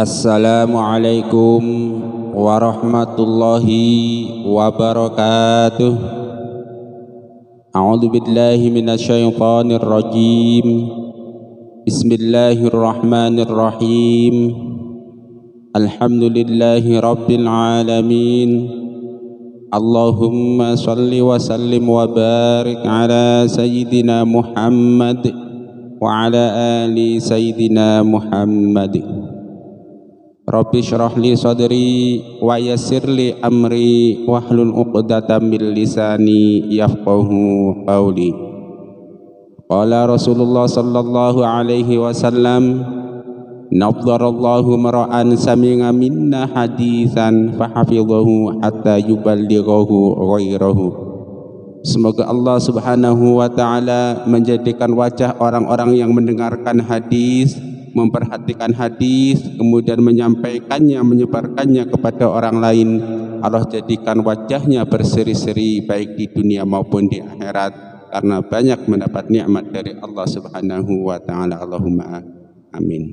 Assalamualaikum warahmatullahi wabarakatuh. A'udzu billahi minasyaitonir rajim. Bismillahirrahmanirrahim. Alhamdulillahi rabbil alamin. Allahumma shalli wa sallim wa barik ala sayyidina Muhammad wa ala ali sayyidina Muhammad. Rabbi shrah li sadri wa yassir li amri wahlul 'uqdatam min lisani yafqahu qawli. Qala Rasulullah sallallahu alaihi wasallam, nadharallahu mar'an sami'a minna haditsan fahafidhahu hatta yuballighahu ghairahu. Semoga Allah subhanahu wa ta'ala menjadikan wajah orang-orang yang mendengarkan hadis, memperhatikan hadis, kemudian menyampaikannya, menyebarkannya kepada orang lain. Allah jadikan wajahnya berseri-seri baik di dunia maupun di akhirat, karena banyak mendapat nikmat dari Allah subhanahu wa ta'ala. Allahumma amin.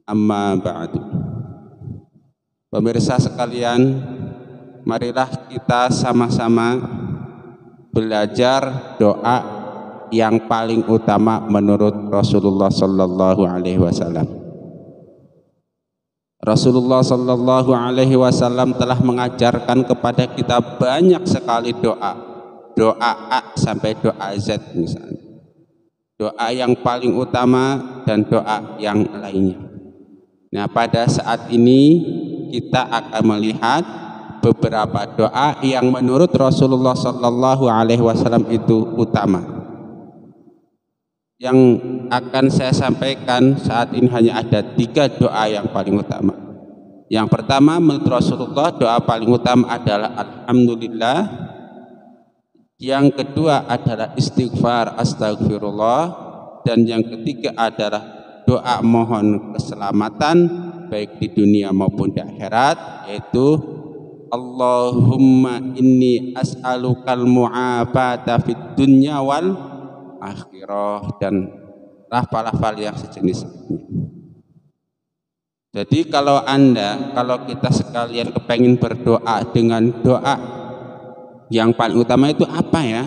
Amma ba'du. Pemirsa sekalian, marilah kita sama-sama belajar doa yang paling utama menurut Rasulullah sallallahu alaihi wasallam. Rasulullah sallallahu alaihi wasallam telah mengajarkan kepada kita banyak sekali doa. Doa A sampai doa Z misalnya. Doa yang paling utama dan doa yang lainnya. Nah, pada saat ini kita akan melihat beberapa doa yang menurut Rasulullah sallallahu alaihi wasallam itu utama. Yang akan saya sampaikan saat ini hanya ada 3 doa yang paling utama. Yang pertama menurut Rasulullah doa paling utama adalah alhamdulillah. Yang kedua adalah istighfar astagfirullah, dan yang ketiga adalah doa mohon keselamatan baik di dunia maupun di akhirat, yaitu Allahumma inni as'alukal mu'afata fid dunya wal akhirah, dan lafal-lafal yang sejenis ini. Jadi kalau kita sekalian kepengen berdoa dengan doa yang paling utama itu apa ya?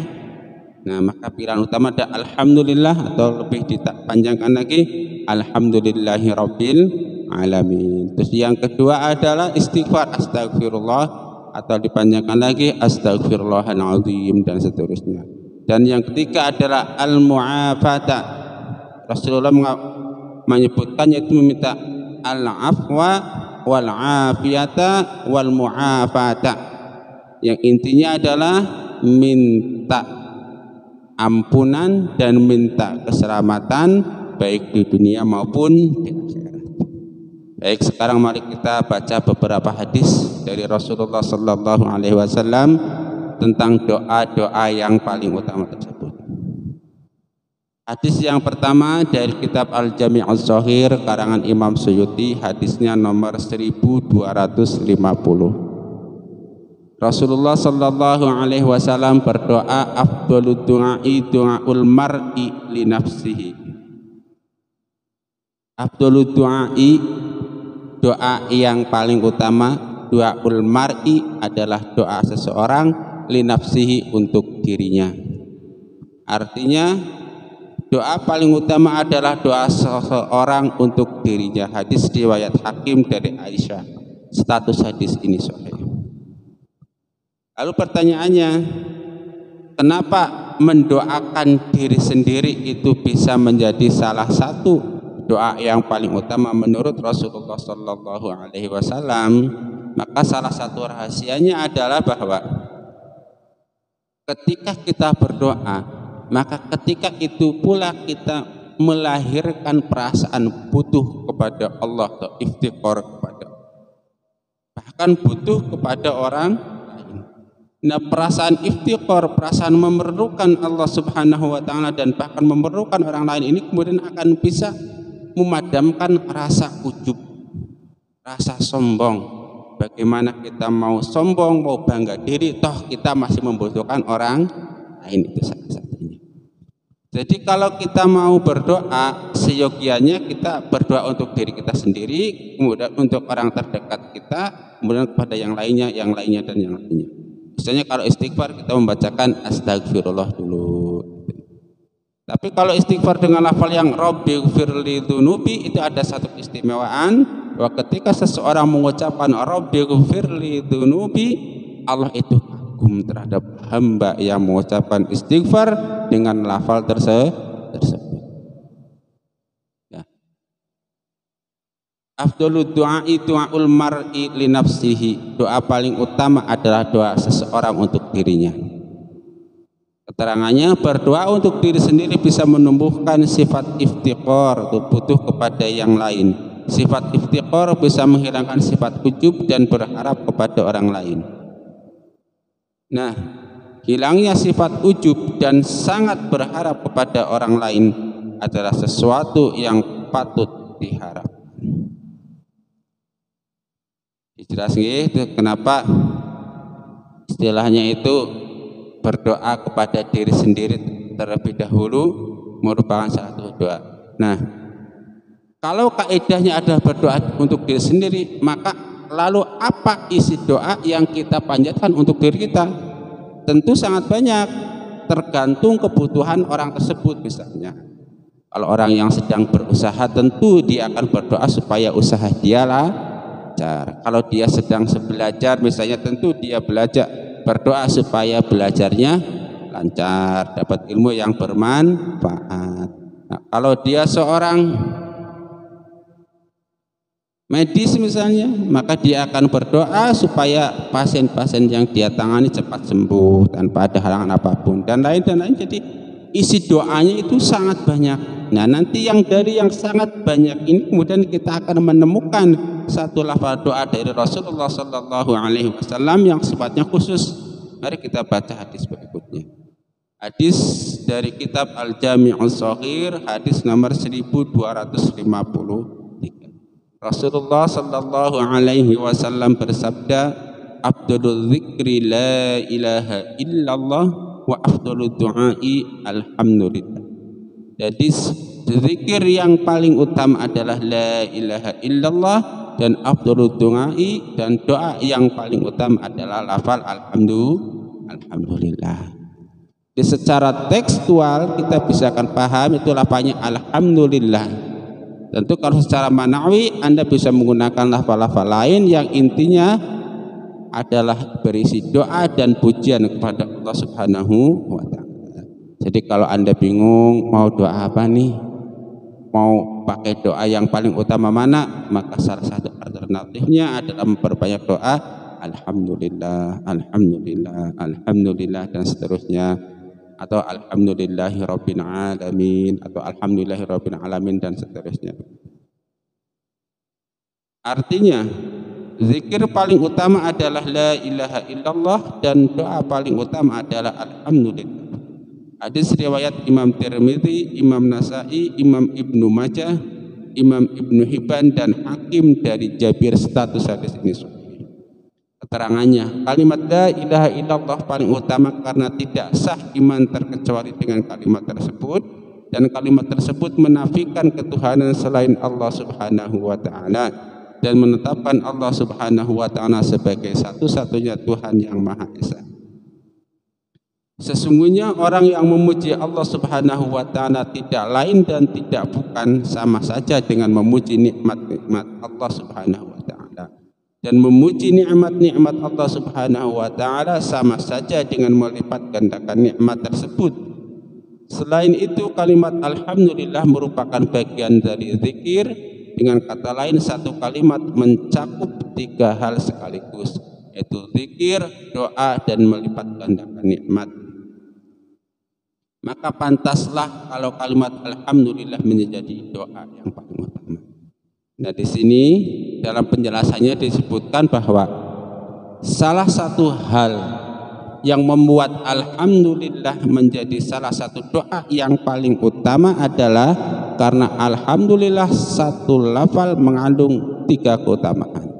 Nah, maka pilihan utama ada alhamdulillah, atau lebih dipanjangkan lagi alhamdulillahi rabbil alamin. Terus yang kedua adalah istighfar astagfirullah, atau dipanjangkan lagi astagfirullahaladzim, dan seterusnya. Dan yang ketiga adalah al-mu'afata. Rasulullah menyebutkan, yaitu meminta al-afwa wal afiyata wal mu'afata, yang intinya adalah minta ampunan dan minta keselamatan baik di dunia maupun di akhirat. Baik, sekarang mari kita baca beberapa hadis dari Rasulullah sallallahu alaihi wasallam tentang doa-doa yang paling utama tersebut. Hadis yang pertama dari kitab Al-Jami' Az-Zahir karangan Imam Suyuti, hadisnya nomor 1250. Rasulullah sallallahu alaihi wasallam berdoa, afdhalud du'ai du'aul mar'i li nafsihi. Afdhalud du'ai, doa yang paling utama, du'aul mar'i adalah doa seseorang li nafsihi, untuk dirinya. Artinya doa paling utama adalah doa seseorang untuk dirinya. Hadis riwayat Hakim dari Aisyah. Status hadis ini sahih. Lalu pertanyaannya, kenapa mendoakan diri sendiri itu bisa menjadi salah satu doa yang paling utama menurut Rasulullah sallallahu alaihi wasallam? Maka salah satu rahasianya adalah bahwa ketika kita berdoa, maka ketika itu pula kita melahirkan perasaan butuh kepada Allah, atau iftiqar kepada Allah, bahkan butuh kepada orang lain. Nah, perasaan iftiqar, perasaan memerlukan Allah subhanahu wa ta'ala dan bahkan memerlukan orang lain ini kemudian akan bisa memadamkan rasa ujub, rasa sombong. Bagaimana kita mau sombong, mau bangga diri, toh kita masih membutuhkan orang lain, itu salah satunya. Jadi kalau kita mau berdoa, seyogianya kita berdoa untuk diri kita sendiri, kemudian untuk orang terdekat kita, kemudian kepada yang lainnya, dan yang lainnya. Misalnya kalau istighfar kita membacakan astagfirullah dulu. Tapi kalau istighfar dengan lafal yang Rabbighfirli dzunubi, itu ada satu keistimewaan, bahwa ketika seseorang mengucapkan Rabbighfirli dzunubi, Allah itu kagum terhadap hamba yang mengucapkan istighfar dengan lafal tersebut. Ya. Afdhalud du'ai du'aul mar'i li nafsihi. Doa paling utama adalah doa seseorang untuk dirinya. Keterangannya, berdoa untuk diri sendiri bisa menumbuhkan sifat iftiqar, butuh kepada yang lain. Sifat iftiqar bisa menghilangkan sifat ujub dan berharap kepada orang lain. Nah, hilangnya sifat ujub dan sangat berharap kepada orang lain adalah sesuatu yang patut diharap. Dijelaskan itu kenapa istilahnya itu berdoa kepada diri sendiri terlebih dahulu merupakan satu doa. Nah, kalau kaidahnya adalah berdoa untuk diri sendiri, maka lalu apa isi doa yang kita panjatkan untuk diri kita? Tentu sangat banyak, tergantung kebutuhan orang tersebut. Misalnya kalau orang yang sedang berusaha, tentu dia akan berdoa supaya usaha dia lancar. Kalau dia sedang belajar misalnya, tentu dia berdoa supaya belajarnya lancar, dapat ilmu yang bermanfaat. Nah, kalau dia seorang medis misalnya, maka dia akan berdoa supaya pasien-pasien yang dia tangani cepat sembuh tanpa ada halangan apapun, dan lain. Jadi isi doanya itu sangat banyak. Nah, nanti dari yang sangat banyak ini kemudian kita akan menemukan satu lafaz doa dari Rasulullah Sallallahu Alaihi Wasallam yang sifatnya khusus. Mari kita baca hadis berikutnya. Hadis dari kitab Al-Jami'us Shaghir, hadis nomor 1250. Rasulullah Sallallahu Alaihi Wasallam bersabda, afdhalul dzikri la ilaha illallah wa afdhalud du'ai alhamdulillah. Jadi zikir yang paling utama adalah la ilaha illallah, dan afdhalud du'ai, dan doa yang paling utama adalah lafal alhamdulillah. Di secara tekstual kita bisa akan paham itu lafalnya alhamdulillah. Tentu kalau secara manawi Anda bisa menggunakan lafal-lafal lain yang intinya adalah berisi doa dan pujian kepada Allah Subhanahu wa Ta'ala. Jadi kalau Anda bingung mau doa apa nih, mau pakai doa yang paling utama mana, maka salah satu alternatifnya adalah memperbanyak doa alhamdulillah, alhamdulillah, alhamdulillah, dan seterusnya, atau alhamdulillahi rabbil alamin, atau alhamdulillahi rabbil alamin, dan seterusnya. Artinya zikir paling utama adalah la ilaha illallah, dan doa paling utama adalah alhamdulillah. Hadis riwayat Imam Tirmidzi, Imam Nasai, Imam Ibnu Majah, Imam Ibnu Hibban, dan Hakim dari Jabir. Status hadis ini sahih. Keterangannya, kalimat la ilaha illallah paling utama karena tidak sah iman terkecuali dengan kalimat tersebut, dan kalimat tersebut menafikan ketuhanan selain Allah Subhanahu wa Ta'ala dan menetapkan Allah Subhanahu wa Ta'ala sebagai satu-satunya Tuhan yang Maha Esa. Sesungguhnya orang yang memuji Allah Subhanahu wa Ta'ala tidak lain dan tidak bukan sama saja dengan memuji nikmat-nikmat Allah Subhanahu wa Ta'ala. Dan memuji nikmat-nikmat Allah Subhanahu wa Ta'ala sama saja dengan melipat gandakan nikmat tersebut. Selain itu, kalimat alhamdulillah merupakan bagian dari zikir. Dengan kata lain, satu kalimat mencakup tiga hal sekaligus, yaitu zikir, doa, dan melipat gandakan nikmat. Maka pantaslah kalau kalimat alhamdulillah menjadi doa yang paling utama. Nah, di sini dalam penjelasannya disebutkan bahwa salah satu hal yang membuat alhamdulillah menjadi salah satu doa yang paling utama adalah karena alhamdulillah satu lafal mengandung tiga keutamaan.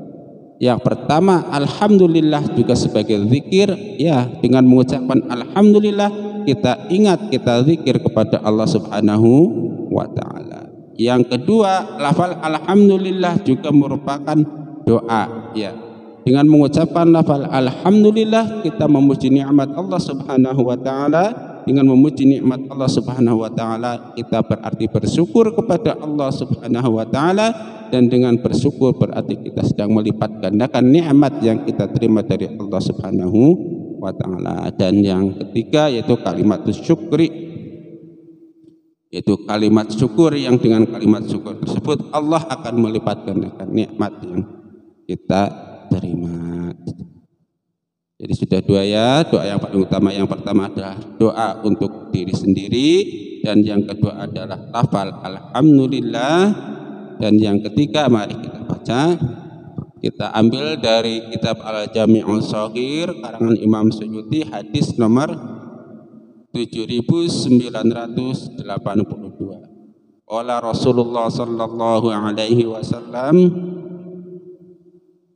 Yang pertama, alhamdulillah juga sebagai zikir, ya, dengan mengucapkan alhamdulillah kita ingat, kita zikir kepada Allah Subhanahu wa taala. Yang kedua, lafal alhamdulillah juga merupakan doa, ya. Dengan mengucapkan lafal alhamdulillah kita memuji nikmat Allah Subhanahu wa taala. Dengan memuji nikmat Allah Subhanahu wa taala kita berarti bersyukur kepada Allah Subhanahu wa taala, dan dengan bersyukur berarti kita sedang melipat gandakan nikmat yang kita terima dari Allah Subhanahu wa taala. Dan yang ketiga yaitu kalimat syukri, yaitu kalimat syukur yang dengan kalimat syukur tersebut Allah akan melipat gandakan nikmat yang kita terima. Jadi sudah dua ya, doa yang paling utama. Yang pertama adalah doa untuk diri sendiri, dan yang kedua adalah lafal alhamdulillah, dan yang ketiga mari kita baca. Kita ambil dari kitab Al-Jami'ul Shaghir karangan Imam Suyuti, hadis nomor 7982. Qala Rasulullah sallallahu alaihi wasallam,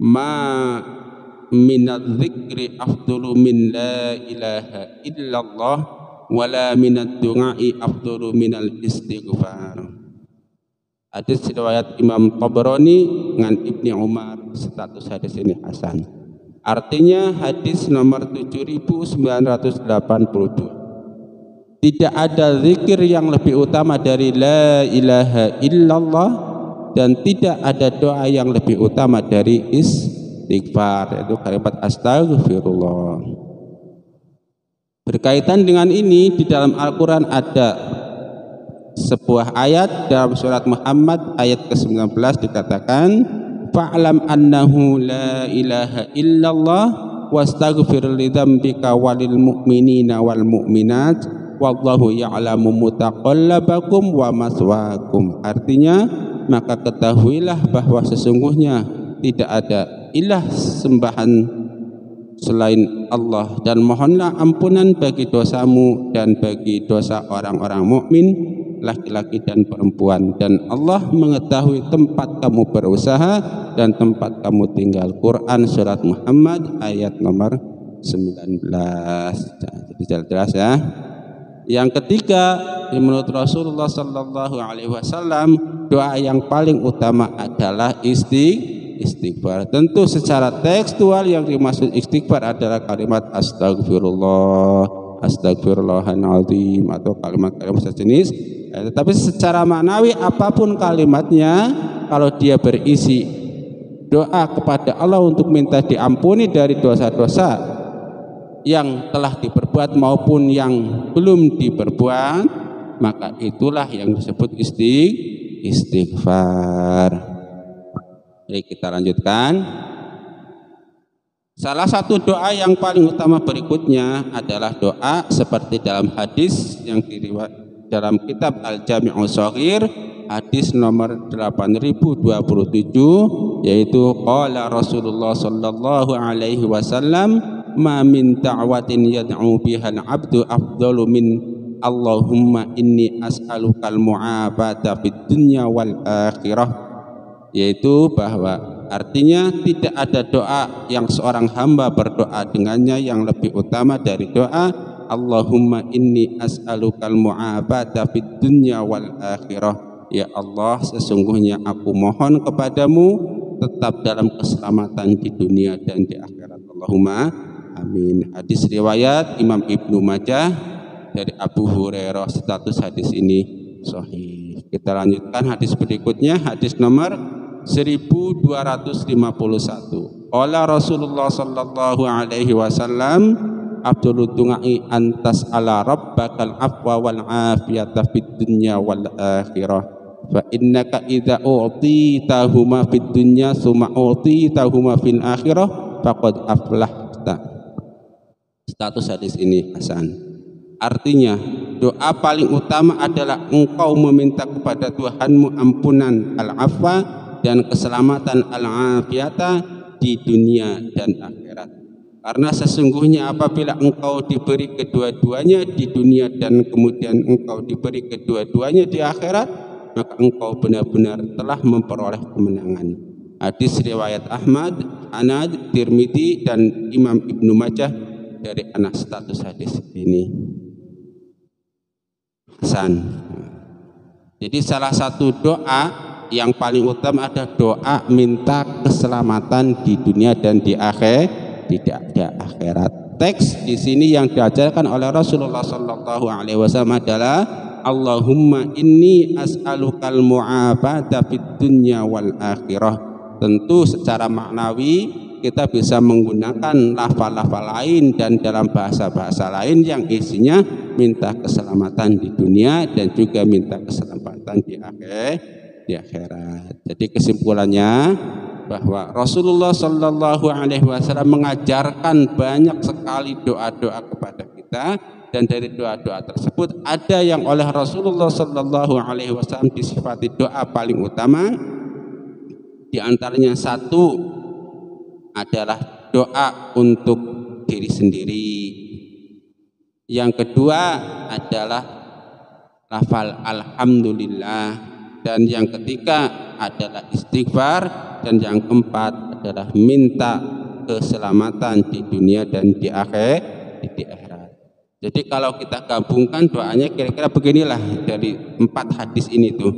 ma minadz dzikri afdalu min la ilaha illallah wala minad du'ai afdalu minal istighfar. Hadis riwayat Imam Tabrani dengan Ibni Umar, status hadis ini hasan. Artinya hadis nomor 7982. Tidak ada zikir yang lebih utama dari la ilaha illallah, dan tidak ada doa yang lebih utama dari istighfar, yaitu kalimat astagfirullah. Berkaitan dengan ini, di dalam Al-Quran ada sebuah ayat dalam surat Muhammad ayat ke-19 dikatakan, fa'lam annahu la ilaha illallah wastaghfir lidzambika walil mu'minina wal mu'minat wallahu ya'lamu mutaqallabakum wa maswaakum. Artinya, maka ketahuilah bahwa sesungguhnya tidak ada ilah sembahan selain Allah, dan mohonlah ampunan bagi dosamu dan bagi dosa orang-orang mukmin laki-laki dan perempuan, dan Allah mengetahui tempat kamu berusaha dan tempat kamu tinggal. Quran surat Muhammad ayat nomor 19. Jadi jelas ya. Yang ketiga, menurut Rasulullah sallallahu alaihi wasallam, doa yang paling utama adalah istighfar. Tentu secara tekstual yang dimaksud istighfar adalah kalimat astagfirullah, astagfirullahaladzim, atau kalimat-kalimat sejenis. Tetapi secara maknawi apapun kalimatnya, kalau dia berisi doa kepada Allah untuk minta diampuni dari dosa-dosa yang telah diperbuat maupun yang belum diperbuat, maka itulah yang disebut istighfar. Jadi kita lanjutkan. Salah satu doa yang paling utama berikutnya adalah doa seperti dalam hadis yang diriwayatkan dalam kitab Al-Jami'ul Shaghir, hadis nomor 8027, yaitu qala Rasulullah sallallahu alaihi wasallam, ma min da'watin yad'u biha al-'abdu afdalu min Allahumma inni as'alukal mu'afata fid dunya wal akhirah. Yaitu bahwa artinya tidak ada doa yang seorang hamba berdoa dengannya yang lebih utama dari doa Allahumma inni as'alukal mu'afata fid dunya wal akhirah. Ya Allah, sesungguhnya aku mohon kepadamu tetap dalam keselamatan di dunia dan di akhirat. Allahumma amin. Hadis riwayat Imam Ibnu Majah dari Abu Hurairah, status hadis ini sahih. Kita lanjutkan hadis berikutnya, hadis nomor 1251. Qala Rasulullah sallallahu alaihi wasallam, Abdul du'ai antas ala rabbakal afwa wal afiyata fid dunya wal akhirah, fa innaka idza u'titahuma fid dunya summa u'titahuma fil akhirah faqad aflahta. Status hadis ini hasan. Artinya, doa paling utama adalah engkau meminta kepada Tuhanmu ampunan al-afwa dan keselamatan al-afiyata di dunia dan akhirat. Karena sesungguhnya apabila engkau diberi kedua-duanya di dunia dan kemudian engkau diberi kedua-duanya di akhirat, maka engkau benar-benar telah memperoleh kemenangan. Hadis riwayat Ahmad, Anad, Tirmidzi dan Imam Ibnu Majah dari anak status hadis ini. ihsan. Jadi salah satu doa yang paling utama ada doa minta keselamatan di dunia dan di akhirat. Teks di sini yang diajarkan oleh Rasulullah Sallallahu Alaihi Wasallam adalah Allahumma inni as'alukal mu'afata fid dunya wal akhirah. Tentu secara maknawi kita bisa menggunakan lafal-lafal lain dan dalam bahasa-bahasa lain yang isinya minta keselamatan di dunia dan juga minta keselamatan di akhirat. Jadi kesimpulannya bahwa Rasulullah Shallallahu Alaihi Wasallam mengajarkan banyak sekali doa-doa kepada kita, dan dari doa-doa tersebut ada yang oleh Rasulullah Shallallahu Alaihi Wasallam disifati doa paling utama. Di antaranya satu adalah doa untuk diri sendiri. Yang kedua adalah lafal alhamdulillah, dan yang ketiga adalah istighfar, dan yang keempat adalah minta keselamatan di dunia dan di akhirat. Jadi kalau kita gabungkan doanya kira-kira beginilah dari 4 hadis ini tuh.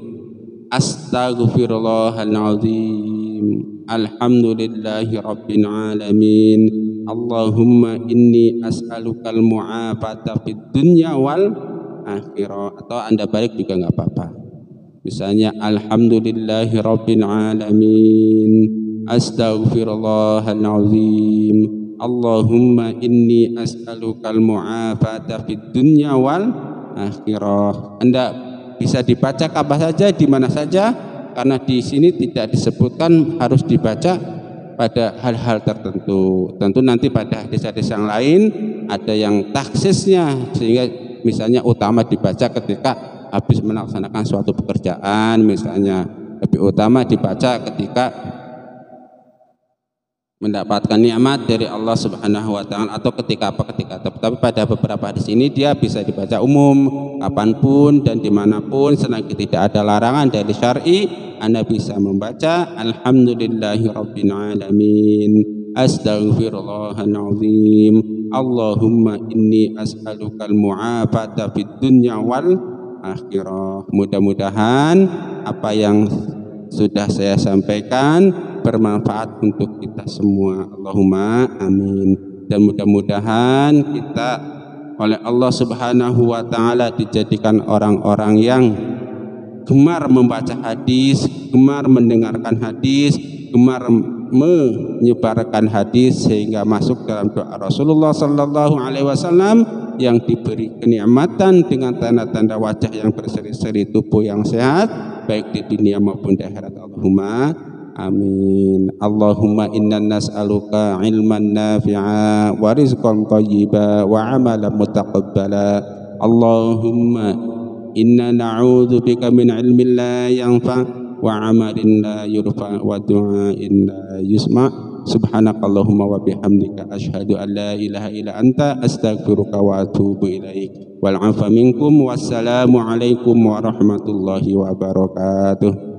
Astaghfirullahaladzim, alhamdulillahi rabbil alamin, Allahumma inni as'alukal mu'afata fid dunya wal akhirah. Atau Anda balik juga nggak apa-apa. Misalnya alhamdulillahi rabbil alamin, astaghfirullahaladzim, Allahumma inni as'alukal mu'afata fid dunya wal akhirah. Anda bisa dibaca apa saja, di mana saja, karena di sini tidak disebutkan harus dibaca pada hal-hal tertentu. Tentu nanti pada hadis-hadis yang lain ada yang taksisnya, sehingga misalnya utama dibaca ketika habis melaksanakan suatu pekerjaan, misalnya lebih utama dibaca ketika mendapatkan nikmat dari Allah Subhanahu wa Ta'ala, atau ketika apa, tapi pada beberapa hadis ini dia bisa dibaca umum, kapanpun dan dimanapun, selagi tidak ada larangan dari syar'i. Anda bisa membaca alhamdulillahi rabbil alamin, astaghfirullahaladzim, Allahumma inni as'alukal mu'afata fid dunya wal akhirah. Mudah-mudahan apa yang sudah saya sampaikan bermanfaat untuk kita semua. Allahumma amin. Dan mudah-mudahan kita oleh Allah Subhanahu wa Ta'ala dijadikan orang-orang yang gemar membaca hadis, gemar mendengarkan hadis, gemar menyebarkan hadis, sehingga masuk dalam doa Rasulullah Sallallahu Alaihi Wasallam yang diberi kenikmatan dengan tanda-tanda wajah yang berseri-seri, tubuh yang sehat baik di dunia maupun di akhirat. Allahumma amin. Allahumma inna nas'aluka ilman nafi'a wa rizqan thayyiba wa amalan mutaqabbala. Allahumma inna na'udzubika min ilmin la yanfa' wa amalin la yurfa' wa du'ain la yusma'. Subhanakallahumma wa bihamdika asyhadu an la ilaha illa anta astaghfiruka wa atubu ilaik. Wal 'afwa minkum, wassalamu alaikum warahmatullahi wabarakatuh.